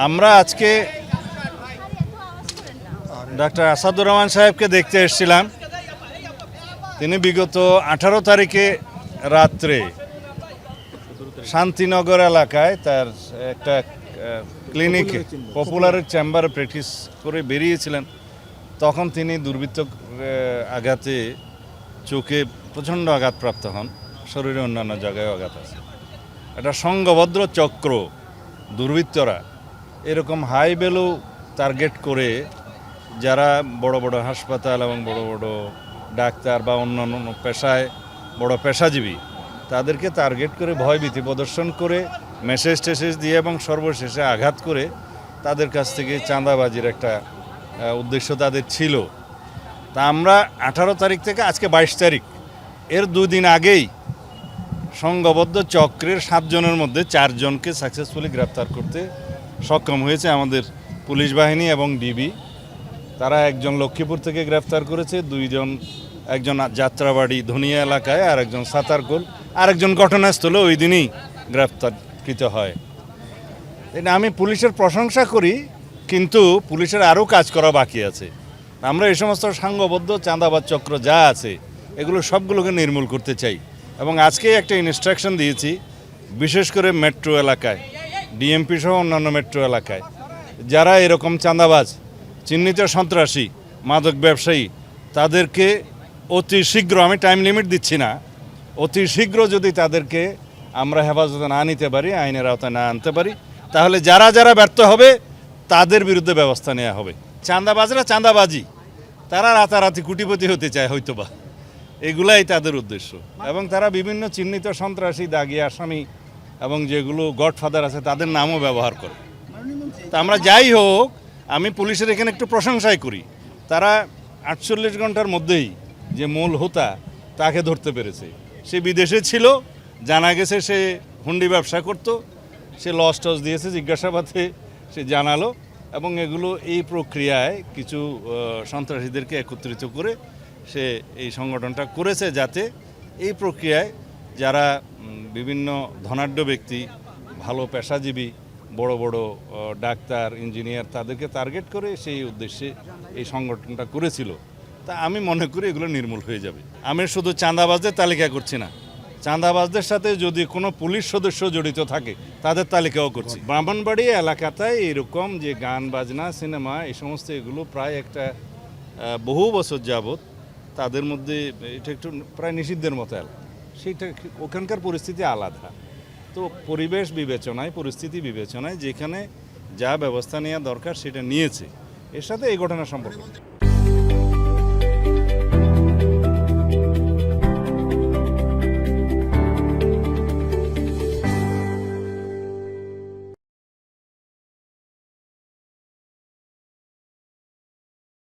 আমরা আজকে ডাক্তার আসাদুর রহমান সাহেবকে দেখতে এসেছিলাম। তিনি বিগত 18 তারিখে রাত্রে শান্তিনগর এলাকায় তার একটা ক্লিনিকে পপুলারের চেম্বারে প্র্যাকটিস করে বেরিয়েছিলেন। তখন তিনি দুর্বৃত্ত আঘাতে চোখে প্রচণ্ড আঘাতপ্রাপ্ত হন, শরীরে অন্যান্য জায়গায় আঘাত আছে। একটা সংঘবদ্ধ চক্র দুর্বৃত্তরা এরকম হাই ভ্যালু টার্গেট করে যারা বড় বড় হাসপাতাল এবং বড় বড় ডাক্তার বা অন্যান্য পেশায় বড় পেশাজীবী তাদেরকে টার্গেট করে ভয়ভীতি প্রদর্শন করে মেসেজ টেসেজ দিয়ে এবং সর্বশেষে আঘাত করে তাদের কাছ থেকে চাঁদাবাজির একটা উদ্দেশ্য তাদের ছিল। তা আমরা 18 তারিখ থেকে আজকে 22 তারিখ এর 2 দিন আগেই সংঘবদ্ধ চক্রের 7 জনের মধ্যে 4 জনকে সাকসেসফুলি গ্রেপ্তার করতে সক্ষম হয়েছে আমাদের পুলিশ বাহিনী এবং ডিবি। তারা একজন লক্ষ্মীপুর থেকে গ্রেপ্তার করেছে, একজন যাত্রাবাড়ি ধনিয়া এলাকায়, আর একজন সাতারকোল, আরেকজন ঘটনাস্থলে ওই দিনই গ্রেপ্তারকৃত হয়। এটা আমি পুলিশের প্রশংসা করি, কিন্তু পুলিশের আরও কাজ করা বাকি আছে। আমরা এই সমস্ত সংঘবদ্ধ চাঁদাবাজ চক্র যা আছে এগুলো সবগুলোকে নির্মূল করতে চাই এবং আজকে একটা ইনস্ট্রাকশন দিয়েছি, বিশেষ করে মেট্রো এলাকায়, ডিএমপি সহ অন্যান্য মেট্রো এলাকায় যারা এরকম চাঁদাবাজ, চিহ্নিত সন্ত্রাসী, মাদক ব্যবসায়ী, তাদেরকে অতি শীঘ্র, আমি টাইম লিমিট দিচ্ছি না, অতি শীঘ্র যদি তাদেরকে আমরা হেফাজতে না নিতে পারি, আইনের আওতায় না আনতে পারি, তাহলে যারা যারা ব্যর্থ হবে তাদের বিরুদ্ধে ব্যবস্থা নেওয়া হবে। চাঁদাবাজরা চাঁদাবাজি, তারা রাতারাতি কোটিপতি হতে চায় হয়তোবা, এগুলাই তাদের উদ্দেশ্য। এবং তারা বিভিন্ন চিহ্নিত সন্ত্রাসী, দাগী আসামি এবং যেগুলো গডফাদার আছে তাদের নামও ব্যবহার করে। তা আমরা যাই হোক, আমি পুলিশের এখানে একটু প্রশংসাই করি, তারা 48 ঘন্টার মধ্যেই যে মূল হোতা তাকে ধরতে পেরেছে। সে বিদেশে ছিল, জানা গেছে সে হুন্ডি ব্যবসা করত, সে লস টস দিয়েছে, জিজ্ঞাসাবাদে সে জানালো এবং এগুলো এই প্রক্রিয়ায় কিছু সন্ত্রাসীদেরকে একত্রিত করে সে এই সংগঠনটা করেছে, যাতে এই প্রক্রিয়ায় যারা বিভিন্ন ধনাঢ্য ব্যক্তি, ভালো পেশাজীবী, বড় বড় ডাক্তার, ইঞ্জিনিয়ার, তাদেরকে টার্গেট করে সেই উদ্দেশ্যে এই সংগঠনটা করেছিল। তা আমি মনে করি এগুলো নির্মূল হয়ে যাবে। আমি শুধু চাঁদাবাজদের তালিকা করছি না, চাঁদাবাজদের সাথে যদি কোনো পুলিশ সদস্য জড়িত থাকে তাদের তালিকাও করছি। ব্রাহ্মণবাড়ি এলাকাটায় এরকম যে গান বাজনা, সিনেমা, এই সমস্ত এগুলো প্রায় একটা বহু বছর যাবৎ তাদের মধ্যে এটা একটু প্রায় নিষিদ্ধের মতো এলাকা। সেইটা ওখানকার পরিস্থিতি আলাদা। তো পরিবেশ বিবেচনায়, পরিস্থিতি বিবেচনায় যেখানে যা ব্যবস্থা নেওয়া দরকার সেটা নিয়েছে। এর সাথে এই ঘটনা সম্পর্ক